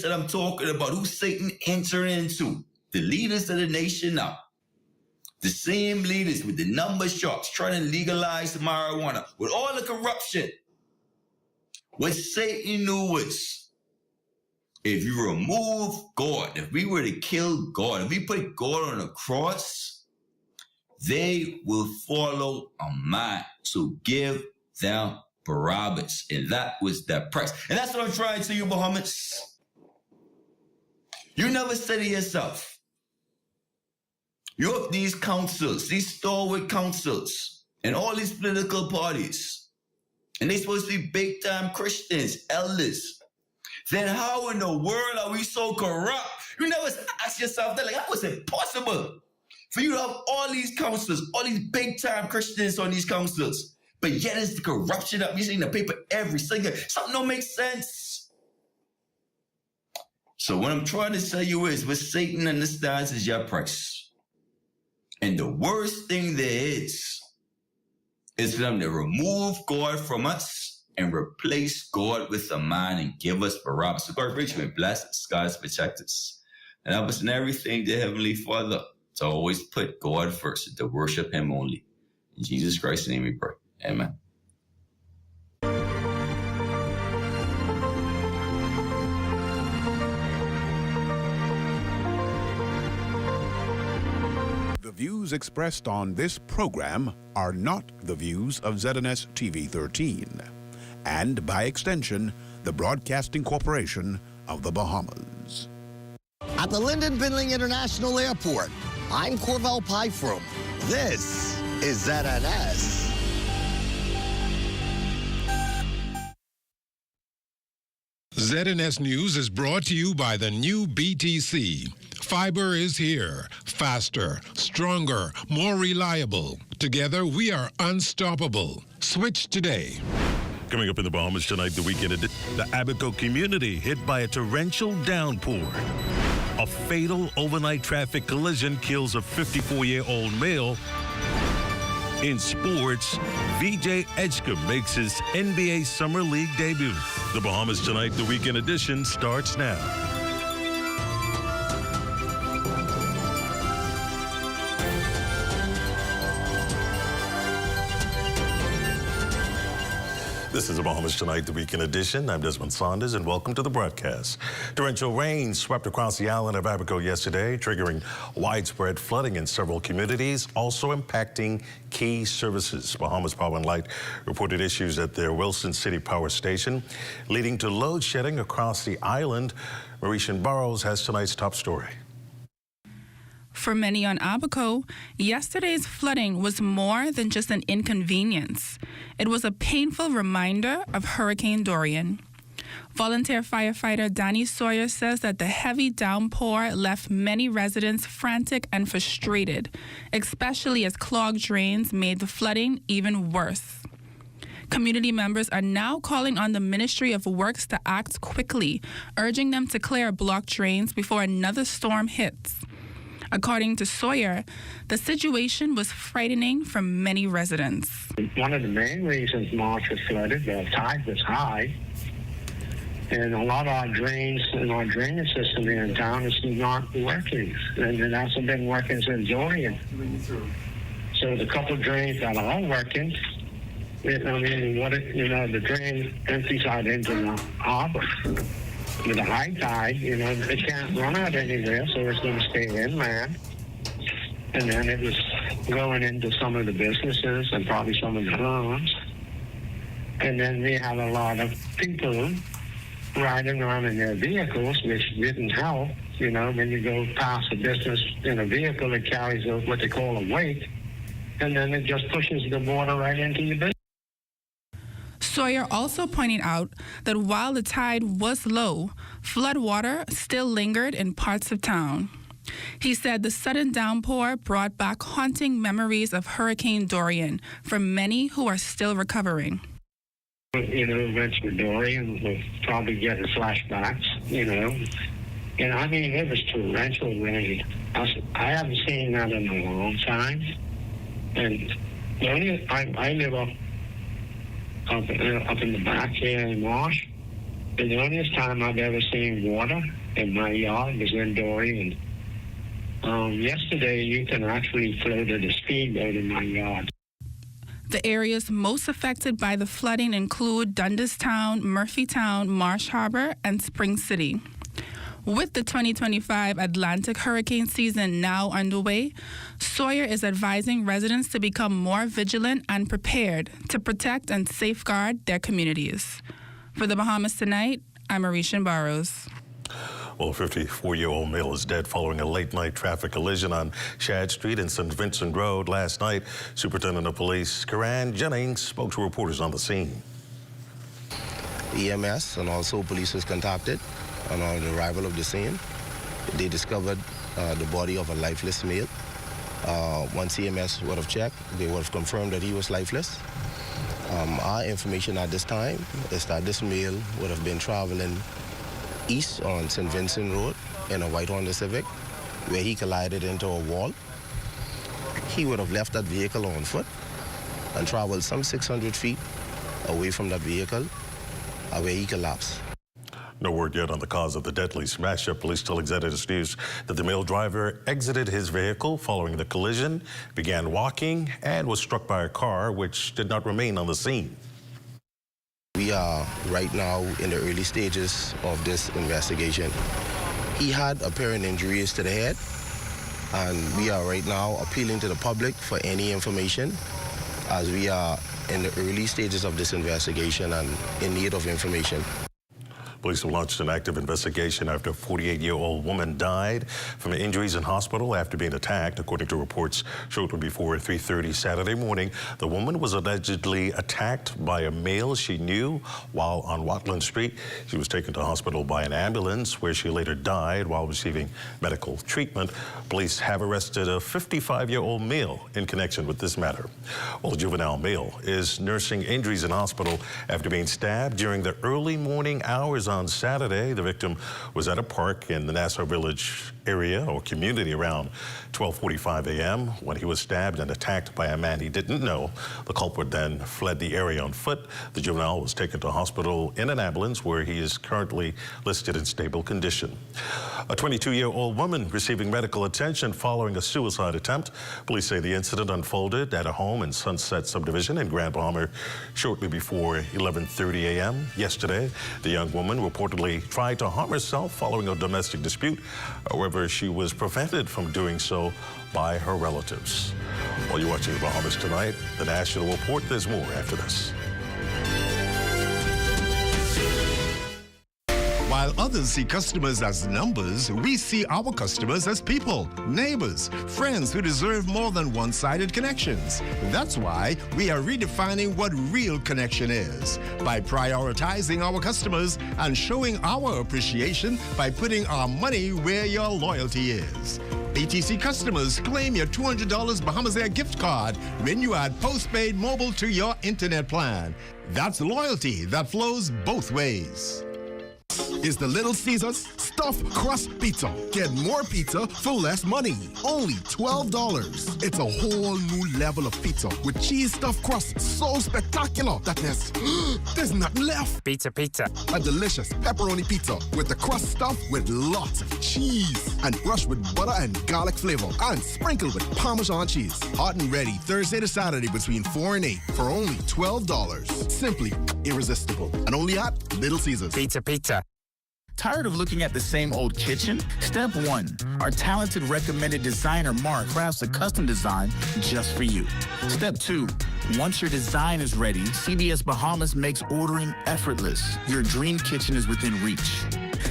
that I'm talking about, who Satan entered into, the leaders of the nation now. The same leaders with the number shops trying to legalize marijuana, with all the corruption. What Satan knew was, if you remove God, if we were to kill God, if we put God on a cross, they will follow a man. So give them Barabbas. And that was that price. And that's what I'm trying to tell you, Bahamas. You never said to yourself, you have these councils, these stalwart councils, and all these political parties, and they're supposed to be big-time Christians, elders. Then how in the world are we so corrupt? You never ask yourself that, like, how is it possible for you to have all these councils, all these big-time Christians on these councils, but yet it's the corruption that we see in the paper every single, something don't make sense. So what I'm trying to tell you is, what Satan understands is your price. And the worst thing there is for them to remove God from us and replace God with a man and give us Barabbas. So God, rich and bless, God protect us. And help us in everything, dear Heavenly Father, to always put God first and to worship Him only. In Jesus Christ's name we pray. Amen. The views expressed on this program are not the views of ZNS TV 13 and, by extension, the Broadcasting Corporation of the Bahamas. At the Lyndon Bindling International Airport, I'm Corvell Pyfrom. This is ZNS. ZNS News is brought to you by the new BTC. Fiber is here. Faster, stronger, more reliable. Together, we are unstoppable. Switch today. Coming up in the Bahamas tonight, the weekend edition, the Abaco community hit by a torrential downpour. A fatal overnight traffic collision kills a 54-year-old male. In sports, VJ Edgecombe makes his NBA Summer League debut. The Bahamas tonight, the weekend edition starts now. This is the Bahamas Tonight, the weekend edition. I'm Desmond Saunders, and welcome to the broadcast. Torrential rain swept across the island of Abaco yesterday, triggering widespread flooding in several communities, also impacting key services. Bahamas Power and Light reported issues at their Wilson City Power Station, leading to load shedding across the island. Mauritian Burrows has tonight's top story. For many on Abaco, yesterday's flooding was more than just an inconvenience. It was a painful reminder of Hurricane Dorian. Volunteer firefighter Danny Sawyer says that the heavy downpour left many residents frantic and frustrated, especially as clogged drains made the flooding even worse. Community members are now calling on the Ministry of Works to act quickly, urging them to clear blocked drains before another storm hits. According to Sawyer, the situation was frightening for many residents. One of the main reasons March was flooded, the tide was high, and a lot of our drains and our drainage system here in town is not working, and it hasn't been working since Dorian. So the couple of drains that are working, the drain empties out into the harbor. With a high tide, it can't run out anywhere, so it's going to stay inland. And then it was going into some of the businesses and probably some of the homes. And then we had a lot of people riding around in their vehicles, which didn't help. When you go past a business in a vehicle, it carries what they call a weight, and then it just pushes the water right into your business. Sawyer also pointed out that while the tide was low, floodwater still lingered in parts of town. He said the sudden downpour brought back haunting memories of Hurricane Dorian for many who are still recovering. Eventually Dorian will probably get flashbacks, And I mean, it was torrential rain. I haven't seen that in a long time. And I live up in the back here in Marsh, And the only time I've ever seen water in my yard was in Dorian. Yesterday, you can actually float at a speedboat in my yard. The areas most affected by the flooding include Dundastown, Murphytown, Marsh Harbor, and Spring City. With the 2025 Atlantic hurricane season now underway, Sawyer is advising residents to become more vigilant and prepared to protect and safeguard their communities. For the Bahamas Tonight, I'm Marishan Barrows. Well, a 54-year-old male is dead following a late-night traffic collision on Shad Street and St. Vincent Road last night. Superintendent of Police Karan Jennings spoke to reporters on the scene. EMS and also police was contacted. On the arrival of the scene, they discovered the body of a lifeless male. Once EMS would have checked, they would have confirmed that he was lifeless. Our information at this time is that this male would have been traveling east on St. Vincent Road in a white Honda Civic, where he collided into a wall. He would have left that vehicle on foot and traveled some 600 feet away from that vehicle, where he collapsed. No word yet on the cause of the deadly smash-up. Police telling ZNS News that the male driver exited his vehicle following the collision, began walking, and was struck by a car which did not remain on the scene. We are right now in the early stages of this investigation. He had apparent injuries to the head, and we are right now appealing to the public for any information, as we are in the early stages of this investigation and in need of information. Police have launched an active investigation after a 48-year-old woman died from injuries in hospital after being attacked. According to reports shortly before 3:30 Saturday morning, the woman was allegedly attacked by a male she knew while on Watland Street. She was taken to hospital by an ambulance, where she later died while receiving medical treatment. Police have arrested a 55-year-old male in connection with this matter. Well, a juvenile male is nursing injuries in hospital after being stabbed during the early morning hours on Saturday. The victim was at a park in the Nassau Village area or community around 12:45 a.m. when he was stabbed and attacked by a man he didn't know. The culprit then fled the area on foot. The juvenile was taken to hospital in an ambulance, where he is currently listed in stable condition. A 22-year-old woman receiving medical attention following a suicide attempt. Police say the incident unfolded at a home in Sunset Subdivision in Grand Bahama shortly before 11:30 a.m. yesterday. The young woman reportedly tried to harm herself following a domestic dispute. However, she was prevented from doing so by her relatives. While you're watching the Bahamas Tonight, the National Report, there's more after this. While others see customers as numbers, we see our customers as people, neighbors, friends who deserve more than one-sided connections. That's why we are redefining what real connection is, by prioritizing our customers and showing our appreciation by putting our money where your loyalty is. BTC customers, claim your $200 Bahamas Air gift card when you add postpaid mobile to your internet plan. That's loyalty that flows both ways. Is the Little Caesars Stuffed Crust Pizza. Get more pizza for less money. Only $12. It's a whole new level of pizza with cheese stuffed crust so spectacular that there's nothing left. Pizza. A delicious pepperoni pizza with the crust stuffed with lots of cheese and brushed with butter and garlic flavor and sprinkled with Parmesan cheese. Hot and ready Thursday to Saturday between 4 and 8 for only $12. Simply irresistible. And only at Little Caesars. Pizza. Tired of looking at the same old kitchen? Step 1. Our talented recommended designer Mark crafts a custom design just for you. Step 2. Once your design is ready, CBS Bahamas makes ordering effortless. Your dream kitchen is within reach.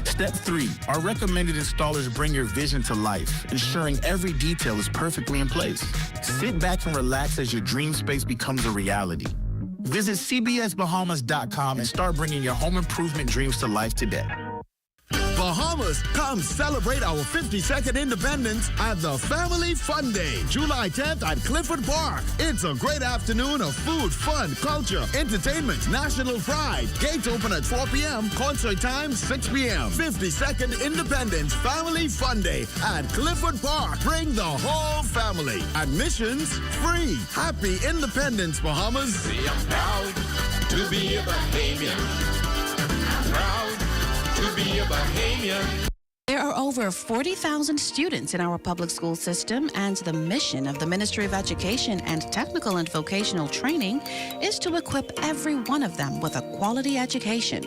Step 3. Our recommended installers bring your vision to life, ensuring every detail is perfectly in place. Sit back and relax as your dream space becomes a reality. Visit cbsbahamas.com and start bringing your home improvement dreams to life today. Bahamas, come celebrate our 52nd independence at the Family Fun Day, July 10th at Clifford Park. It's a great afternoon of food, fun, culture, entertainment, national pride. Gates open at 4 p.m., concert time 6 p.m. 52nd Independence Family Fun Day at Clifford Park. Bring the whole family. Admissions free. Happy Independence, Bahamas. See, I'm proud to be a Bahamian. I'm proud a Bahamian. There are over 40,000 students in our public school system, and the mission of the Ministry of Education and Technical and Vocational Training is to equip every one of them with a quality education.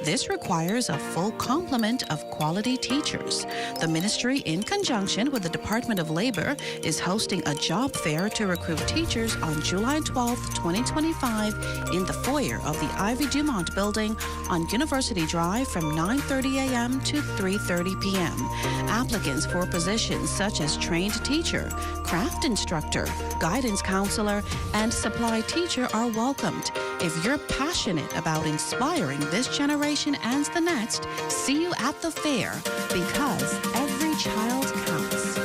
This requires a full complement of quality teachers. The ministry, in conjunction with the Department of Labor, is hosting a job fair to recruit teachers on July 12, 2025 in the foyer of the Ivy Dumont Building on University Drive from 9:30 a.m. to 3:30 p.m. Applicants for positions such as trained teacher, craft instructor, guidance counselor, and supply teacher are welcomed. If you're passionate about inspiring this generation and the next, see you at the fair, because every child counts.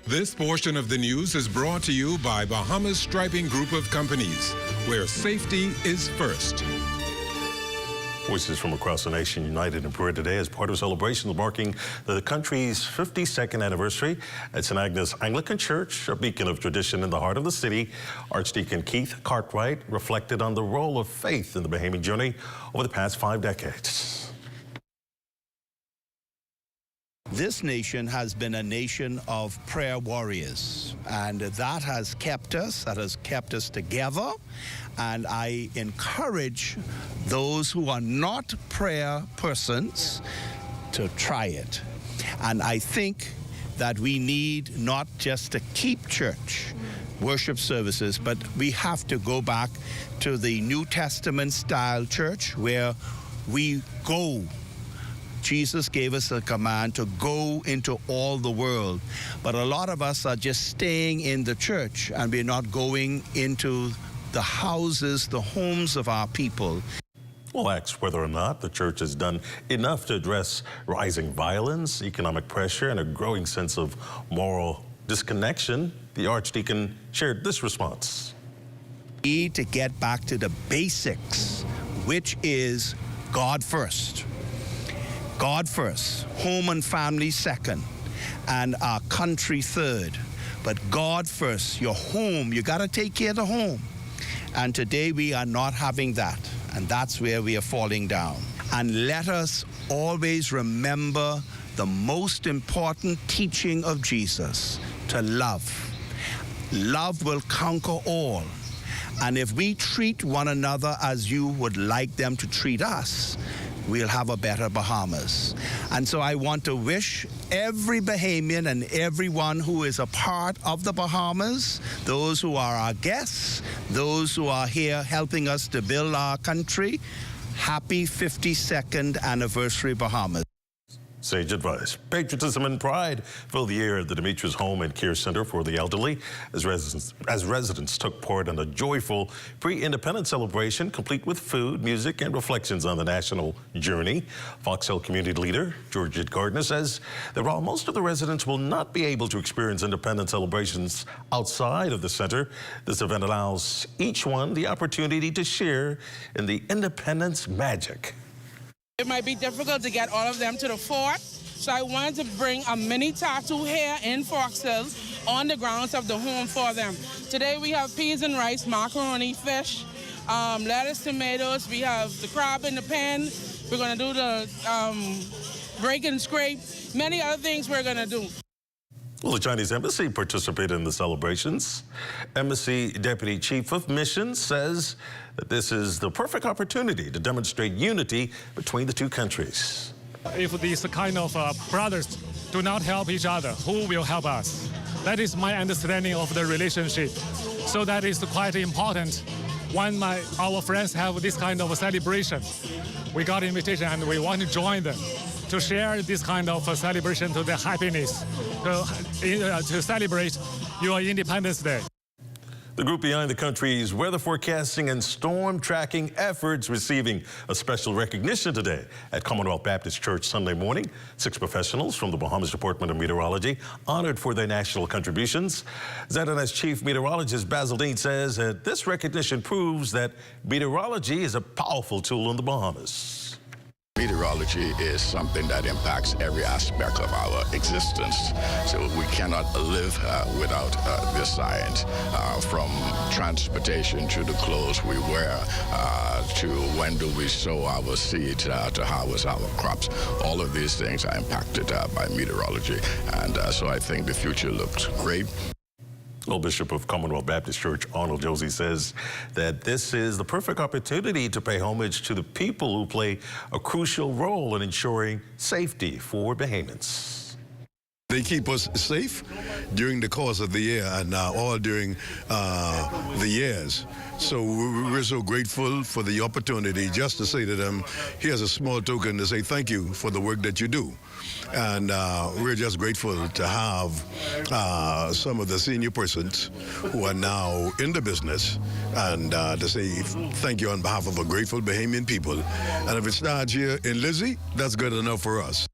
This portion of the news is brought to you by Bahamas Striping Group of Companies, where safety is first. Voices from across the nation united in prayer today as part of celebrations marking the country's 52nd anniversary at St. Agnes Anglican Church, a beacon of tradition in the heart of the city. Archdeacon Keith Cartwright reflected on the role of faith in the Bahamian journey over the past 5 decades. This nation has been a nation of prayer warriors, and that has kept us together. And I encourage those who are not prayer persons to try it. And I think that we need not just to keep church worship services, but we have to go back to the New Testament style church where we go. Jesus gave us a command to go into all the world. But a lot of us are just staying in the church, and we're not going into the houses, the homes of our people. We'll ask whether or not the church has done enough to address rising violence, economic pressure, and a growing sense of moral disconnection. The Archdeacon shared this response. We need to get back to the basics, which is God first. God first, home and family second, and our country third. But God first, your home, you got to take care of the home. And today we are not having that, and that's where we are falling down. And let us always remember the most important teaching of Jesus, to love. Love will conquer all. And if we treat one another as you would like them to treat us, we'll have a better Bahamas. And so I want to wish every Bahamian and everyone who is a part of the Bahamas, those who are our guests, those who are here helping us to build our country, happy 52nd anniversary Bahamas. Sage advice. Patriotism and pride filled the air at the Demetrius Home and Care Center for the Elderly as residents took part in a joyful pre-independence celebration complete with food, music, and reflections on the national journey. Fox Hill community leader Georgette Gardner says that while most of the residents will not be able to experience independence celebrations outside of the center, this event allows each one the opportunity to share in the independence magic. It might be difficult to get all of them to the fort, so I wanted to bring a mini tattoo here in Fox Hill on the grounds of the home for them. Today we have peas and rice, macaroni, fish, lettuce, tomatoes. We have the crab in the pan. We're going to do the break and scrape, many other things we're going to do. Well, the Chinese embassy participated in the celebrations. Embassy Deputy Chief of Missions says that this is the perfect opportunity to demonstrate unity between the two countries. If these kind of brothers do not help each other, who will help us? That is my understanding of the relationship. So that is quite important. When our friends have this kind of celebration, we got invitation and we want to join them to share this kind of celebration to the happiness, to celebrate your Independence Day. The group behind the country's weather forecasting and storm tracking efforts receiving a special recognition today at Commonwealth Baptist Church Sunday morning. 6 professionals from the Bahamas Department of Meteorology honored for their national contributions. ZNS Chief Meteorologist Basil Dean says that this recognition proves that meteorology is a powerful tool in the Bahamas. meteorology is something that impacts every aspect of our existence. So we cannot live without this science, from transportation to the clothes we wear, to when do we sow our seeds, to harvest our crops. All of these things are impacted by meteorology. And so I think the future looks great. Well, Bishop of Commonwealth Baptist Church Arnold Josie says that this is the perfect opportunity to pay homage to the people who play a crucial role in ensuring safety for Bahamians. They keep us safe during the course of the year and all during the years. So we're so grateful for the opportunity just to say to them, here's a small token to say thank you for the work that you do. And we're just grateful to have some of the senior persons who are now in the business and to say thank you on behalf of a grateful Bahamian people. And if it starts here in Lizzie, that's good enough for us.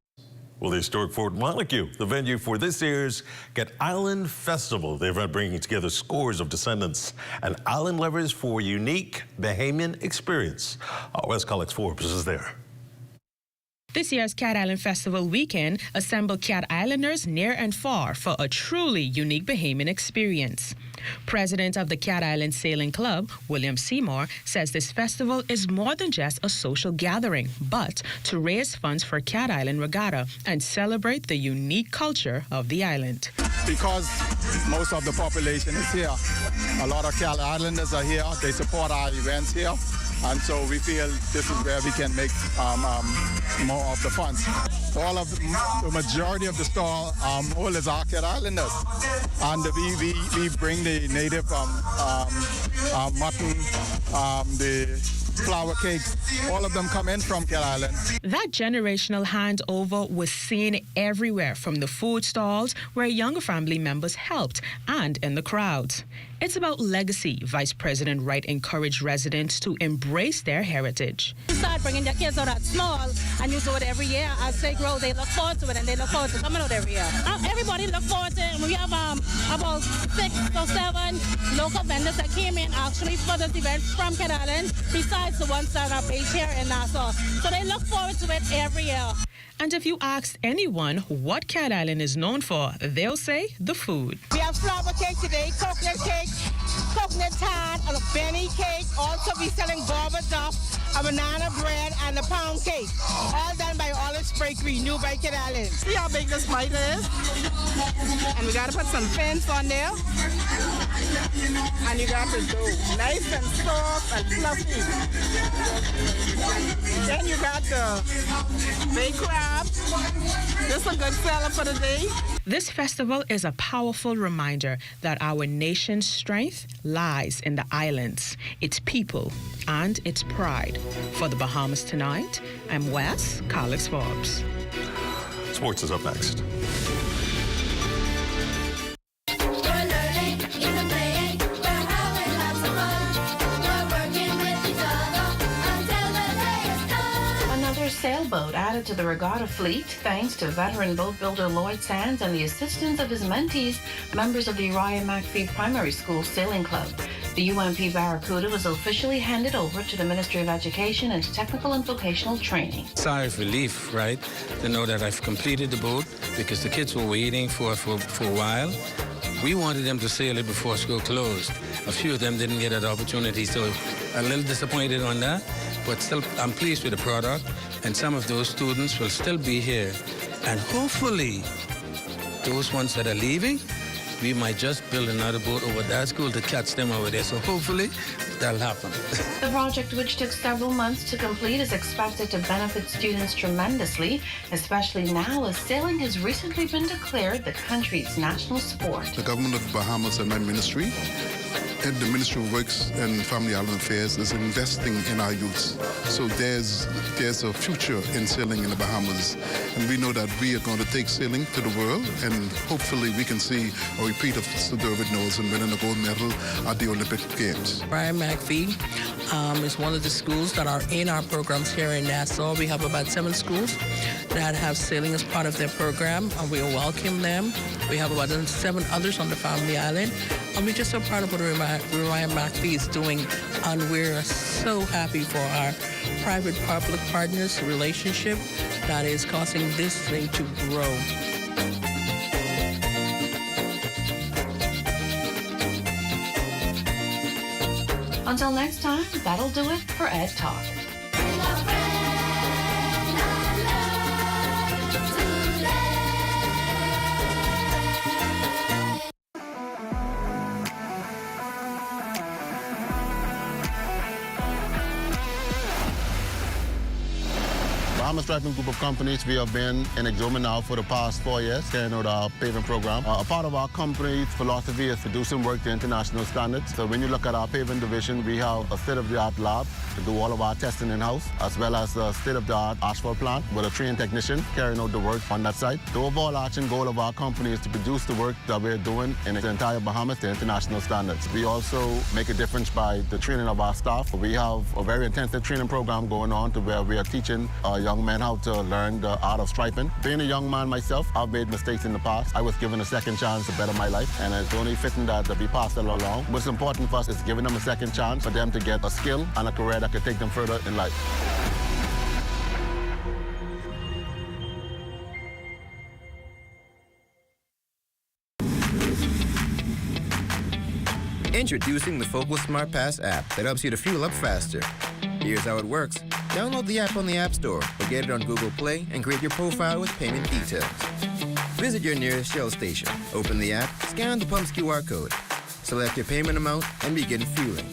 Well, the historic Fort Montague, the venue for this year's Cat Island Festival. The event bringing together scores of descendants and island lovers for a unique Bahamian experience. West Collex Forbes is there. This year's Cat Island Festival weekend assembled Cat Islanders near and far for a truly unique Bahamian experience. President of the Cat Island Sailing Club, William Seymour, says this festival is more than just a social gathering, but to raise funds for Cat Island Regatta and celebrate the unique culture of the island. Because most of the population is here, a lot of Cat Islanders are here, they support our events here. And so we feel this is where we can make more of the funds. The majority of the stall holders are Cat Islanders. And we bring the native mutton, the flour cakes, all of them come in from Cat Island. That generational handover was seen everywhere, from the food stalls where younger family members helped and in the crowds. It's about legacy. Vice President Wright encouraged residents to embrace their heritage. You start bringing your kids out at small, and you do it every year. As they grow, they look forward to it, and they look forward to coming out every year. Everybody look forward to it. We have about 6 or 7 local vendors that came in actually for this event from Cat Island, besides the ones that are based here in Nassau. So they look forward to it every year. And if you asked anyone what Cat Island is known for, they'll say the food. We have flour cake today, coconut cake, coconut tart, and a benny cake. Also, we're selling barber duff, a banana bread, and a pound cake. All done by Olive Bakery, New by Cat Island. See how big this bite is? And we got to put some fins on there. And you got the dough, nice and soft and fluffy. Then you got the baked crab. This is a good seller for the day. This festival is a powerful reminder that our nation's strength lies in the islands, its people, and its pride. For the Bahamas Tonight, I'm Wes Collex Forbes. Sports is up next. Sailboat added to the regatta fleet thanks to veteran boat builder Lloyd Sands and the assistance of his mentees, members of the Uriah McPhee Primary School Sailing Club. The UMP Barracuda was officially handed over to the Ministry of Education and Technical and Vocational Training. Sigh of relief, right, to know that I've completed the boat because the kids were waiting for a while. We wanted them to sail it before school closed. A few of them didn't get that opportunity, so a little disappointed on that, but still I'm pleased with the product. And some of those students will still be here. And hopefully, those ones that are leaving, we might just build another boat over that school to catch them over there. So hopefully, that'll happen. The project, which took several months to complete, is expected to benefit students tremendously, especially now as sailing has recently been declared the country's national sport. The government of the Bahamas and my ministry and the Ministry of Works and Family Island Affairs is investing in our youths. So there's a future in sailing in the Bahamas. And we know that we are going to take sailing to the world, and hopefully we can see a repeat of Sir David Knowles winning a gold medal at the Olympic Games. Uriah McPhee is one of the schools that are in our programs here in Nassau. We have about 7 schools that have sailing as part of their program, and we welcome them. We have about 7 others on the Family Island. And we're just so proud of what Ryan McPhee is doing, and we're so happy for our private-public partners relationship that is causing this thing to grow. Until next time, that'll do it for Ed Talk. Bahamas Striping Group of Companies, we have been in Exuma now for the past 4 years, carrying out our paving program. A part of our company's philosophy is to do some work to international standards. So when you look at our paving division, we have a state-of-the-art lab to do all of our testing in-house, as well as a state-of-the-art asphalt plant with a trained technician carrying out the work on that site. The overarching goal of our company is to produce the work that we're doing in the entire Bahamas to international standards. We also make a difference by the training of our staff. We have a very intensive training program going on to where we are teaching young men how to learn the art of striping. Being a young man myself, I've made mistakes in the past. I was given a second chance to better my life, and it's only fitting that we pass it along. What's important for us is giving them a second chance for them to get a skill and a career that could take them further in life. Introducing the Focal Smart Pass app that helps you to fuel up faster. Here's how it works. Download the app on the App Store or get it on Google Play and create your profile with payment details. Visit your nearest Shell station. Open the app, scan the pump's QR code, select your payment amount, and begin fueling.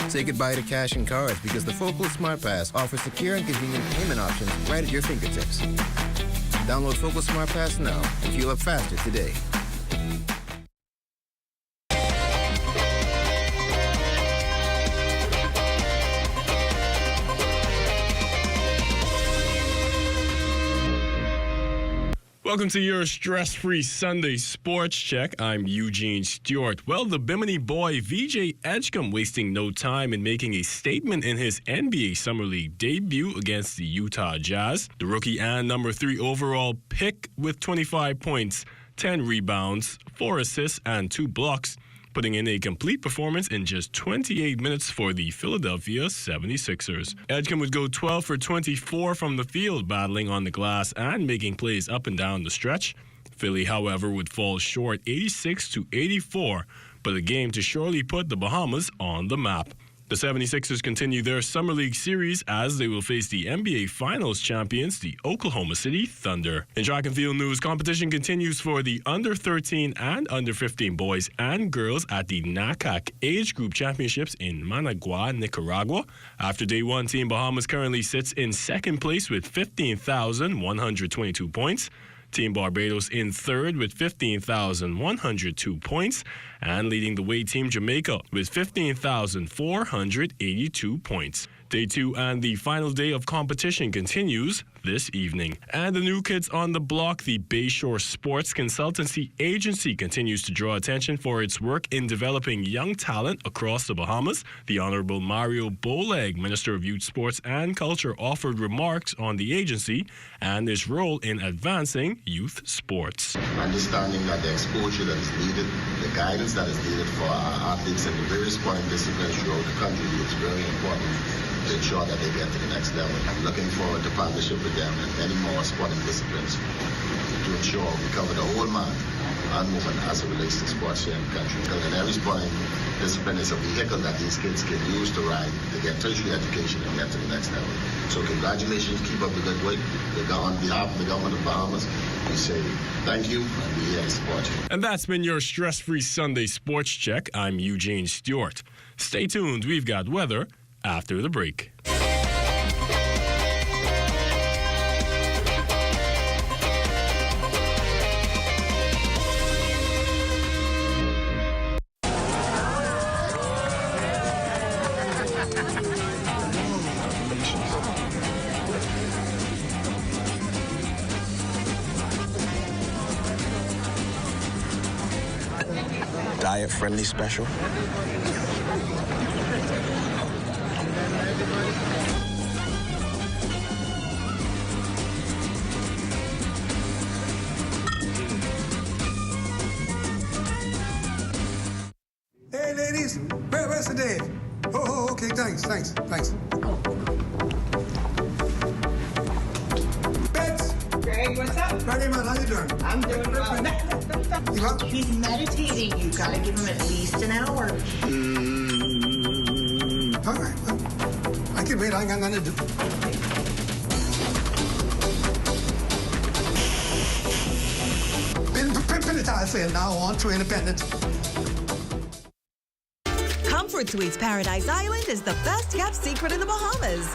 Say goodbye to cash and cards because the Focal Smart Pass offers secure and convenient payment options right at your fingertips. Download Focal Smart Pass now and fuel up faster today. Welcome to your stress-free Sunday sports check. I'm Eugene Stewart. Well, the Bimini boy VJ Edgecombe wasting no time in making a statement in his NBA Summer League debut against the Utah Jazz. The rookie and number 3 overall pick with 25 points, 10 rebounds, 4 assists, and 2 blocks, putting in a complete performance in just 28 minutes for the Philadelphia 76ers. Edgecombe would go 12 for 24 from the field, battling on the glass and making plays up and down the stretch. Philly, however, would fall short 86-84, but a game to surely put the Bahamas on the map. The 76ers continue their Summer League series as they will face the NBA Finals champions, the Oklahoma City Thunder. In track and field news, competition continues for the under-13 and under-15 boys and girls at the NACAC Age Group Championships in Managua, Nicaragua. After day one, Team Bahamas currently sits in second place with 15,122 points. Team Barbados in third with 15,102 points, and leading the way Team Jamaica with 15,482 points. Day 2 and the final day of competition continues this evening. And the new kids on the block, the Bayshore Sports Consultancy Agency, continues to draw attention for its work in developing young talent across the Bahamas. The Honorable Mario Boleg, Minister of Youth, Sports and Culture, offered remarks on the agency and its role in advancing youth sports. Understanding that the exposure that is needed, the guidance that is needed for our athletes in the various sporting disciplines throughout the country is very important to ensure that they get to the next level. I'm looking forward to partnership with them and many more sporting disciplines to ensure we cover the whole man and woman as it relates to sports here in the country. Because in every sporting discipline is a vehicle that these kids can use to ride to get tertiary education and get to the next level. So congratulations, keep up the good work. On behalf of the government of Bahamas, we say thank you and we're here to support you. And that's been your stress-free Sunday sports check. I'm Eugene Stewart. Stay tuned, we've got weather after the break. Diet-friendly special. ladies. Where's the Dave? Oh, okay, thanks. Bets. Greg, what's up? Ready, man, how you doing? I'm doing well. You up? He's meditating. You gotta give him at least an hour. All right, well, I can wait. I ain't got nothing to do. Pin the tile sale now on to Independence. Comfort Suites Paradise Island is the best-kept secret in the Bahamas.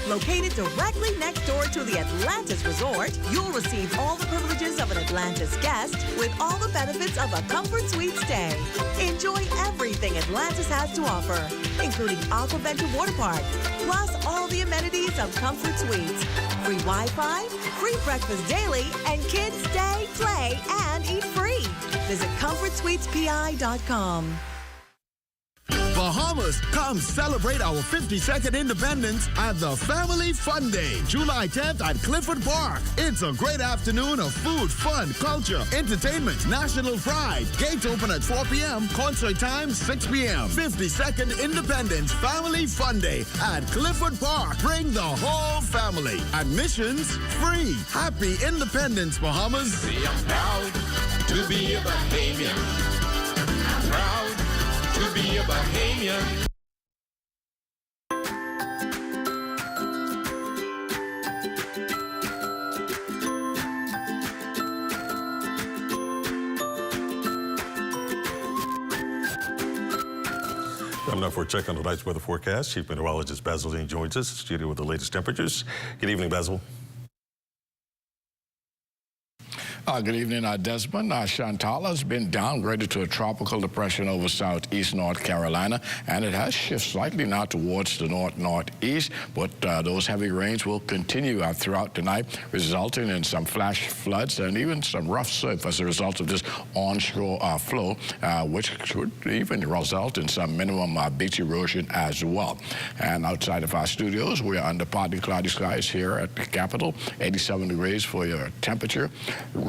Located directly next door to the Atlantis Resort, you'll receive all the privileges of an Atlantis guest with all the benefits of a Comfort Suite stay. Enjoy everything Atlantis has to offer, including Aquaventure Water Park, plus all the amenities of Comfort Suites. Free Wi-Fi, free breakfast daily, and kids stay, play, and eat free. Visit ComfortSuitesPI.com. Bahamas, come celebrate our 52nd independence at the Family Fun Day, July 10th at Clifford Park. It's a great afternoon of food, fun, culture, entertainment, national pride. Gates open at 4 p.m., concert time 6 p.m. 52nd Independence Family Fun Day at Clifford Park. Bring the whole family. Admissions free. Happy Independence, Bahamas. See, I'm proud to be a Bahamian. I'm proud to be a Bahamian. Coming up for a check on tonight's weather forecast, Chief Meteorologist Basil Dean joins us in the studio with the latest temperatures. Good evening, Basil. Good evening, Desmond. Chantal has been downgraded to a tropical depression over southeast North Carolina, and it has shifted slightly now towards the northeast, but those heavy rains will continue throughout tonight, resulting in some flash floods and even some rough surf as a result of this onshore flow, which could even result in some minimum beach erosion as well. And outside of our studios, we are under partly cloudy skies here at the Capitol, 87 degrees for your temperature.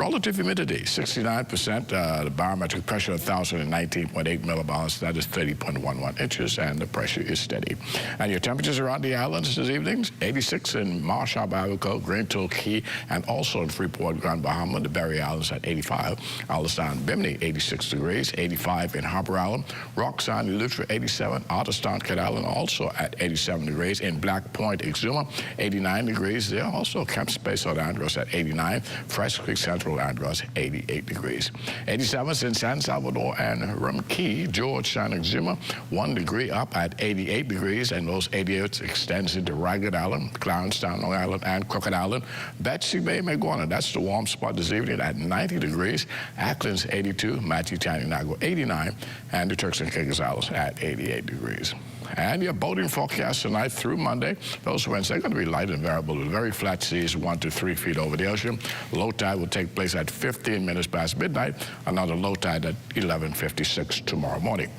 Relative humidity, 69%. The barometric pressure, 1,019.8 millibars. That is 30.11 inches, and the pressure is steady. And your temperatures around the islands this evening, 86 in Marshall, Abaco, Grand Toll Key, and also in Freeport, Grand Bahama, the Berry Islands at 85. Alistown, Bimini, 86 degrees, 85 in Harper Island. Roxanne, Eleuthera, 87. Otterstown, Cat Island, also at 87 degrees. In Black Point, Exuma, 89 degrees there. Also Camp Space, St. Andros at 89. Fresh Creek, Central Andros, 88 degrees. 87 in San Salvador and Rum Key, Georgetown, Exuma, 1 degree up at 88 degrees, and those 88 extends into Ragged Island, Clarenstown, Long Island, and Crooked Island. Betsy Bay, Maguana, that's the warm spot this evening at 90 degrees. Ackland's 82, Matthew Taninago 89, and the Turks and Caicos Islands at 88 degrees. And your boating forecast tonight through Monday. Those winds are going to be light and variable with very flat seas, 1 to 3 feet over the ocean. Low tide will take place at 15 minutes past midnight. Another low tide at 11:56 tomorrow morning.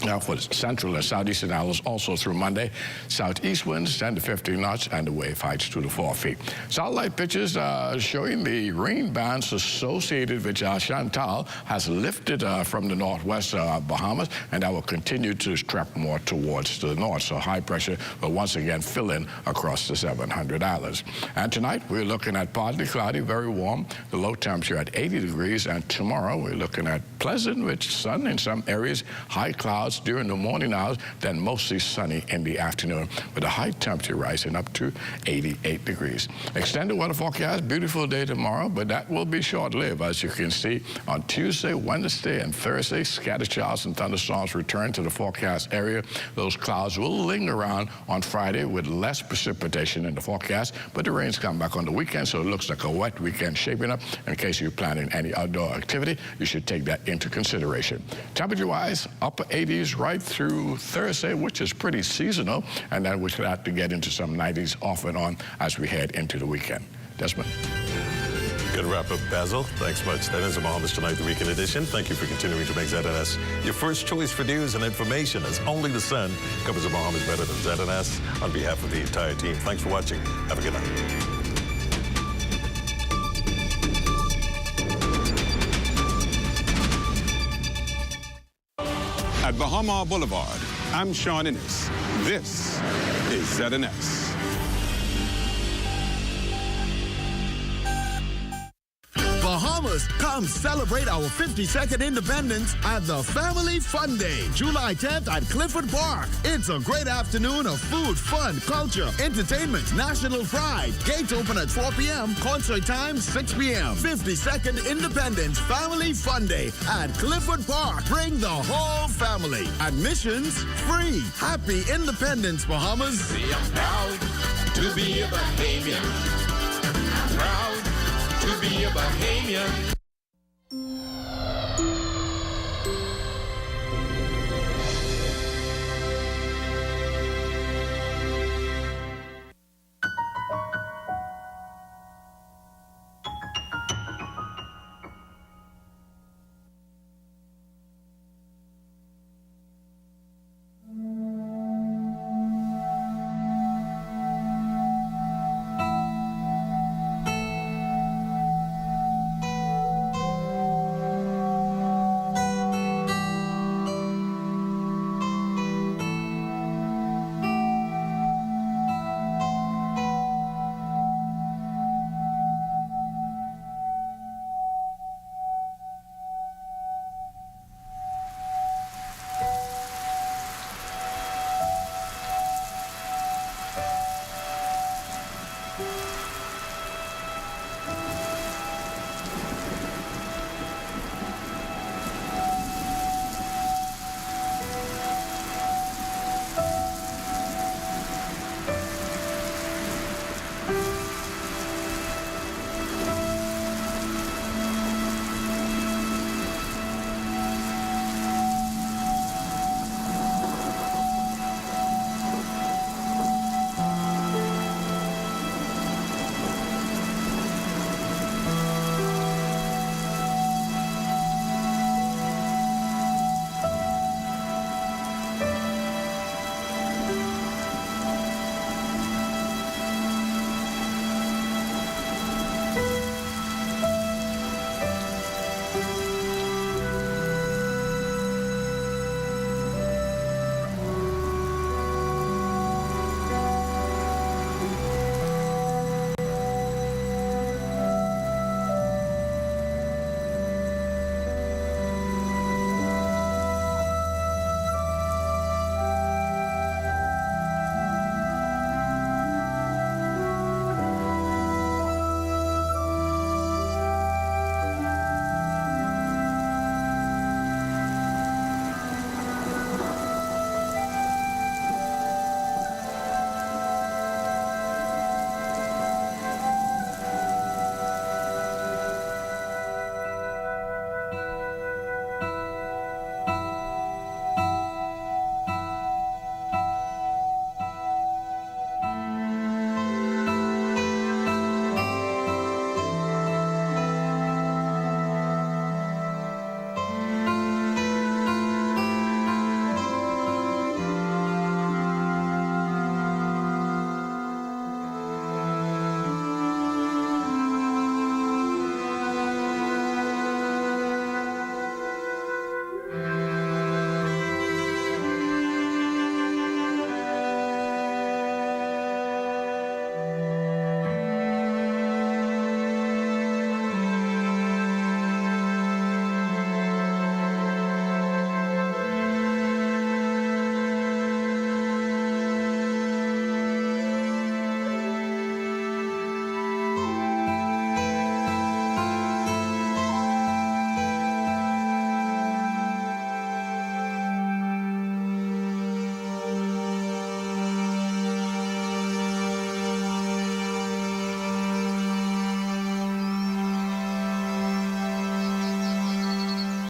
Now for the central and southeastern islands, also through Monday, southeast winds 10 to 15 knots and the wave heights 2 to 4 feet. Satellite pictures showing the rain bands associated with Chantal has lifted from the northwest Bahamas, and that will continue to trap more towards the north. So high pressure will once again fill in across the 700 islands. And tonight we're looking at partly cloudy, very warm, the low temperature at 80 degrees, and tomorrow we're looking at pleasant with sun in some areas, high clouds during the morning hours, then mostly sunny in the afternoon, with a high temperature rising up to 88 degrees. Extended weather forecast, beautiful day tomorrow, but that will be short-lived. As you can see, on Tuesday, Wednesday, and Thursday, scattered showers and thunderstorms return to the forecast area. Those clouds will linger around on Friday with less precipitation in the forecast, but the rains come back on the weekend, so it looks like a wet weekend shaping up. In case you're planning any outdoor activity, you should take that into consideration. Temperature-wise, upper 80s right through Thursday, which is pretty seasonal, and then we should have to get into some 90s off and on as we head into the weekend. Desmond. Good wrap up, Basil. Thanks much. That is the Bahamas Tonight, the Weekend Edition. Thank you for continuing to make ZNS your first choice for news and information, as only the sun covers the Bahamas better than ZNS. On behalf of the entire team, thanks for watching. Have a good night. At Bahama Boulevard, I'm Sean Innes. This is ZNS. Bahamas, come celebrate our 52nd independence at the Family Fun Day, July 10th at Clifford Park. It's a great afternoon of food, fun, culture, entertainment, national pride. Gates open at 4 p.m., concert time 6 p.m. 52nd Independence Family Fun Day at Clifford Park. Bring the whole family. Admissions free. Happy Independence, Bahamas. See, I'm proud to be a Bahamian. I'm proud to be a Bahamian.